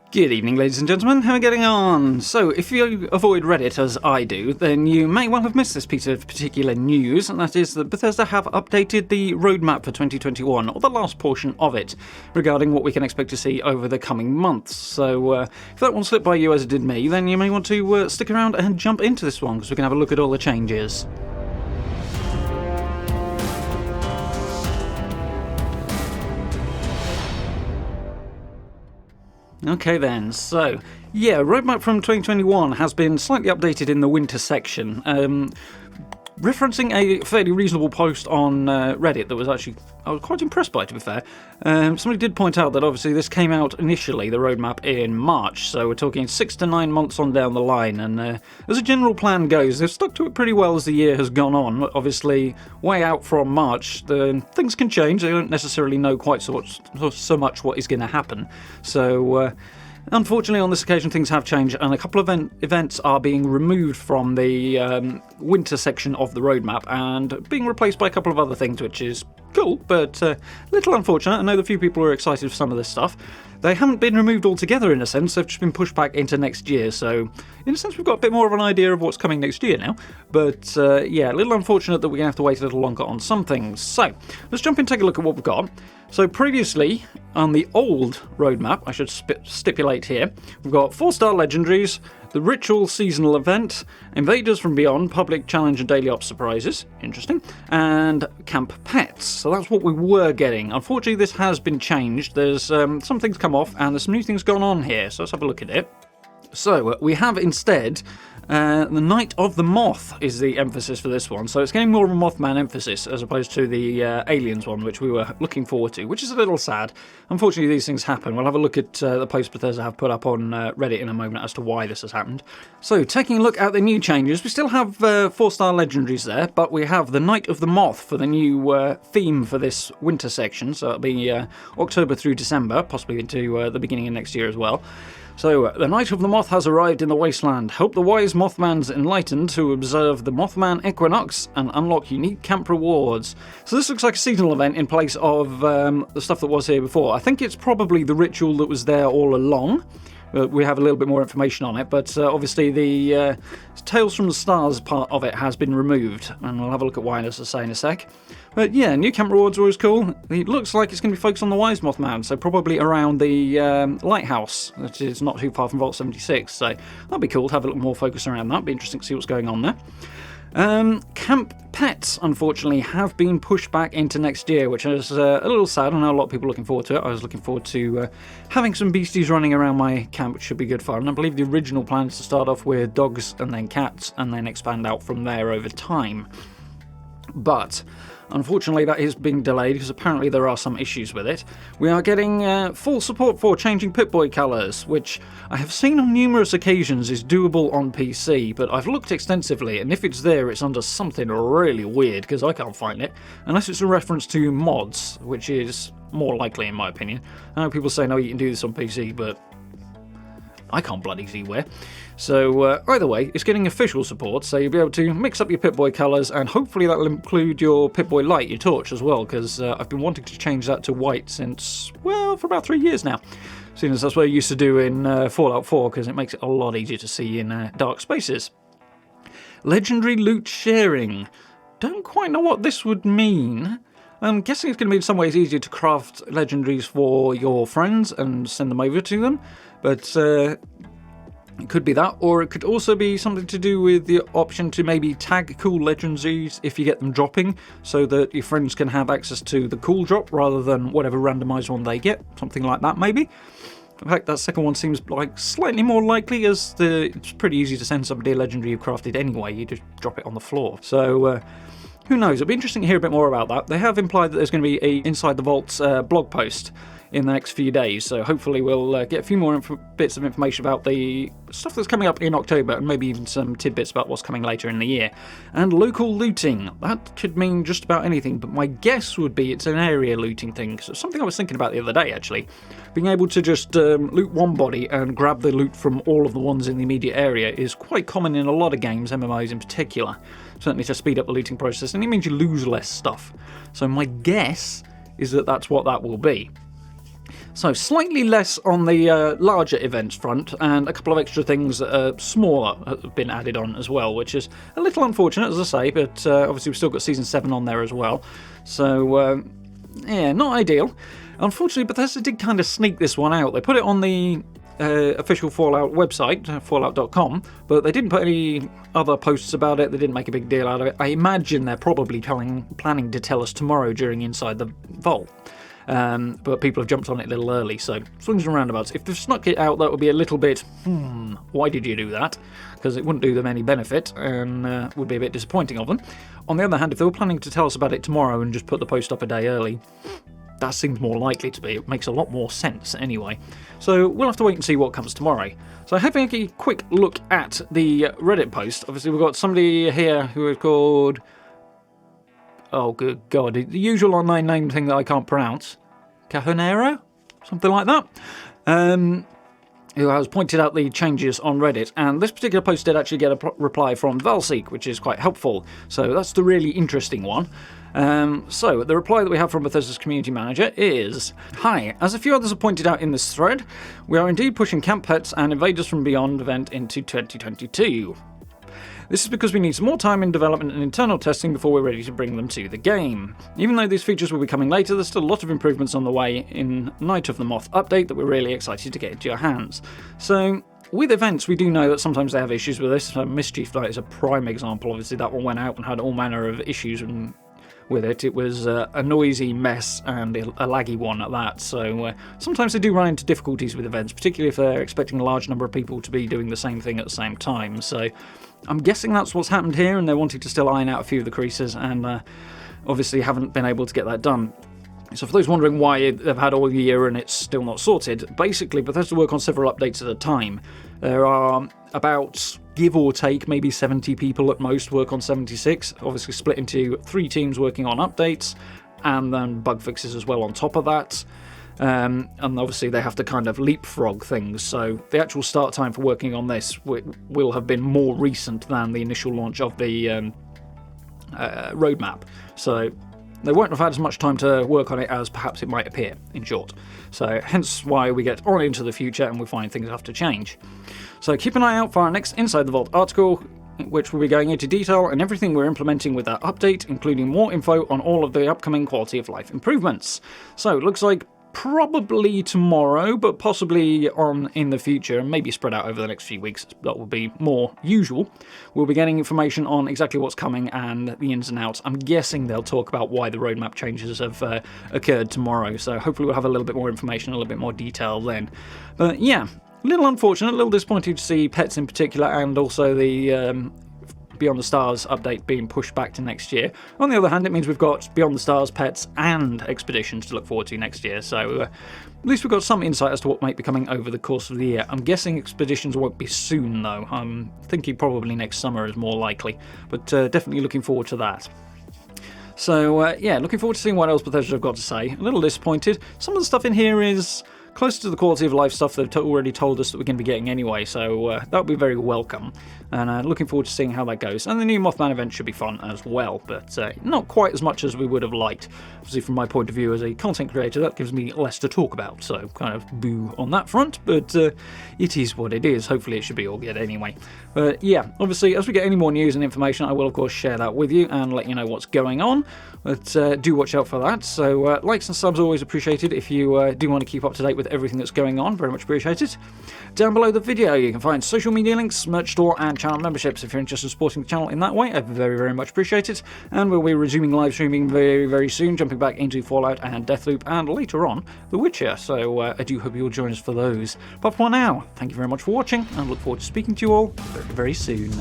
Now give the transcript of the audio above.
Good evening, ladies and gentlemen, how are we getting on? So, if you avoid Reddit as I do, then you may well have missed this piece of particular news, and that is that Bethesda have updated the roadmap for 2021, or the last portion of it, regarding what we can expect to see over the coming months. So, if that one slipped by you as it did me, then you may want to stick around and jump into this one, because we can have a look at all the changes. Okay then, so, yeah, roadmap from 2021 has been slightly updated in the winter section, referencing a fairly reasonable post on Reddit that was actually, I was quite impressed by, to be fair. Somebody did point out that obviously this came out initially, the roadmap, in March, so we're talking 6 to 9 months on down the line, and as a general plan goes, they've stuck to it pretty well as the year has gone on. Obviously, way out from March, things can change. They don't necessarily know quite so much what is going to happen, so unfortunately, on this occasion, things have changed, and a couple of events are being removed from the winter section of the roadmap and being replaced by a couple of other things, which is cool, but a little unfortunate. I know that a few people are excited for some of this stuff. They haven't been removed altogether, in a sense. They've just been pushed back into next year, so in a sense we've got a bit more of an idea of what's coming next year now. But yeah, a little unfortunate that we're going to have to wait a little longer on some things. So, let's jump in and take a look at what we've got. So previously, on the old roadmap, I should stipulate here, we've got 4-star legendaries, the Ritual seasonal event, Invaders From Beyond, public challenge and daily ops surprises, interesting, and camp pets. So that's what we were getting. Unfortunately, this has been changed. There's some things come off, and there's some new things going on here, so let's have a look at it. So, we have instead the Night of the Moth is the emphasis for this one, so it's getting more of a Mothman emphasis as opposed to the Aliens one, which we were looking forward to, which is a little sad. Unfortunately, these things happen. We'll have a look at the post Bethesda have put up on Reddit in a moment as to why this has happened. So, taking a look at the new changes, we still have 4-star legendaries there, but we have the Night of the Moth for the new theme for this winter section, so it'll be October through December, possibly into the beginning of next year as well. So, the Night of the Moth has arrived in the wasteland. Help the wise Mothmans enlightened to observe the Mothman equinox and unlock unique camp rewards. So this looks like a seasonal event in place of the stuff that was here before. I think it's probably the ritual that was there all along. We have a little bit more information on it, but obviously the Tales from the Stars part of it has been removed, and we'll have a look at why, as I say, in a sec. But yeah, new camp rewards are always cool. It looks like it's going to be focused on the Wise Mothman, so probably around the lighthouse, which is not too far from Vault 76, so that'll be cool to have a little more focus around that. Be interesting to see what's going on there. Camp pets, unfortunately, have been pushed back into next year, which is a little sad. I know a lot of people are looking forward to it. I was looking forward to having some beasties running around my camp, which should be good fun. And I believe the original plan is to start off with dogs and then cats, and then expand out from there over time. But unfortunately, that is being delayed because apparently there are some issues with it. We are getting full support for changing Pip-Boy colours, which I have seen on numerous occasions is doable on PC, but I've looked extensively, and if it's there, it's under something really weird because I can't find it, unless it's a reference to mods, which is more likely in my opinion. I know people say, no, you can do this on PC, but I can't bloody see where. So either way, it's getting official support, so you'll be able to mix up your Pip-Boy colours, and hopefully that will include your Pip-Boy light, your torch as well, because I've been wanting to change that to white since, well, for about 3 years now. Seeing as that's what I used to do in Fallout 4, because it makes it a lot easier to see in dark spaces. Legendary loot sharing. Don't quite know what this would mean. I'm guessing it's going to be in some ways easier to craft legendaries for your friends and send them over to them, but it could be that, or it could also be something to do with the option to maybe tag cool legendaries if you get them dropping, so that your friends can have access to the cool drop rather than whatever randomised one they get, something like that maybe. In fact, that second one seems like slightly more likely, as it's pretty easy to send somebody a legendary you've crafted anyway, you just drop it on the floor. So, who knows, it'll be interesting to hear a bit more about that. They have implied that there's going to be a Inside the Vaults blog post in the next few days, so hopefully we'll get a few more bits of information about the stuff that's coming up in October, and maybe even some tidbits about what's coming later in the year. And local looting, that could mean just about anything, but my guess would be it's an area looting thing. So something I was thinking about the other day, actually. Being able to just loot one body and grab the loot from all of the ones in the immediate area is quite common in a lot of games, MMOs in particular. Certainly to speed up the looting process, and it means you lose less stuff. So my guess is that that's what that will be. So slightly less on the larger events front, and a couple of extra things that are smaller have been added on as well, which is a little unfortunate, as I say, but obviously we've still got Season 7 on there as well. So, yeah, not ideal. Unfortunately, Bethesda did kind of sneak this one out. They put it on the official Fallout website, fallout.com, but they didn't put any other posts about it. They didn't make a big deal out of it. I imagine they're probably planning to tell us tomorrow during Inside the Vault. But people have jumped on it a little early, so swings and roundabouts. If they've snuck it out, that would be a little bit, why did you do that? Because it wouldn't do them any benefit, and would be a bit disappointing of them. On the other hand, if they were planning to tell us about it tomorrow and just put the post up a day early, that seems more likely to be. It makes a lot more sense anyway. So we'll have to wait and see what comes tomorrow. So having a quick look at the Reddit post, obviously we've got somebody here who is called... oh, good God, the usual online name thing that I can't pronounce. Cajonero? Something like that. Who has pointed out the changes on Reddit, and this particular post did actually get a reply from Valseek, which is quite helpful. So that's the really interesting one. So the reply that we have from Bethesda's community manager is, "Hi, as a few others have pointed out in this thread, we are indeed pushing Camp Pets and Invaders From Beyond event into 2022. This is because we need some more time in development and internal testing before we're ready to bring them to the game. Even though these features will be coming later, there's still a lot of improvements on the way in Night of the Moth update that we're really excited to get into your hands." So, with events, we do know that sometimes they have issues with this. Mischief Night is a prime example. Obviously, that one went out and had all manner of issues with it. It was a noisy mess and a laggy one at that. So sometimes they do run into difficulties with events, particularly if they're expecting a large number of people to be doing the same thing at the same time. So I'm guessing that's what's happened here, and they're wanting to still iron out a few of the creases, and obviously haven't been able to get that done. So for those wondering why they've had all year and it's still not sorted, basically Bethesda work on several updates at a time. There are about, give or take, maybe 70 people at most work on 76, obviously split into 3 teams working on updates, and then bug fixes as well on top of that. And obviously they have to kind of leapfrog things, so the actual start time for working on this will have been more recent than the initial launch of the roadmap. So they won't have had as much time to work on it as perhaps it might appear, in short. So hence why we get on into the future and we find things have to change. So keep an eye out for our next Inside the Vault article, which will be going into detail and everything we're implementing with that update, including more info on all of the upcoming quality of life improvements. So it looks like probably tomorrow, but possibly in the future, and maybe spread out over the next few weeks. That will be more usual. We'll be getting information on exactly what's coming and the ins and outs. I'm guessing they'll talk about why the roadmap changes have occurred tomorrow, so hopefully we'll have a little bit more information, a little bit more detail then. But yeah, a little unfortunate, a little disappointed to see Pets in particular, and also the Beyond the Stars update being pushed back to next year. On the other hand, it means we've got Beyond the Stars, Pets, and Expeditions to look forward to next year, so at least we've got some insight as to what might be coming over the course of the year. I'm guessing Expeditions won't be soon, though. I'm thinking probably next summer is more likely, but definitely looking forward to that. So, yeah, looking forward to seeing what else Bethesda have got to say. A little disappointed. Some of the stuff in here is closer to the quality of life stuff they've already told us that we're going to be getting anyway, so that would be very welcome. And looking forward to seeing how that goes. And the new Mothman event should be fun as well, but not quite as much as we would have liked. Obviously, from my point of view as a content creator, that gives me less to talk about, so kind of boo on that front, but it is what it is. Hopefully it should be all good anyway. But yeah, obviously, as we get any more news and information, I will, of course, share that with you and let you know what's going on. But do watch out for that. So likes and subs are always appreciated if you do want to keep up to date with everything that's going on. Very much appreciated. Down below the video you can find social media links, merch store, and channel memberships. If you're interested in supporting the channel in that way, I very, very much appreciate it. And we'll be resuming live streaming very, very soon, jumping back into Fallout and Deathloop, and later on The Witcher. So I do hope you'll join us for those. But for now, thank you very much for watching, and look forward to speaking to you all very, very soon.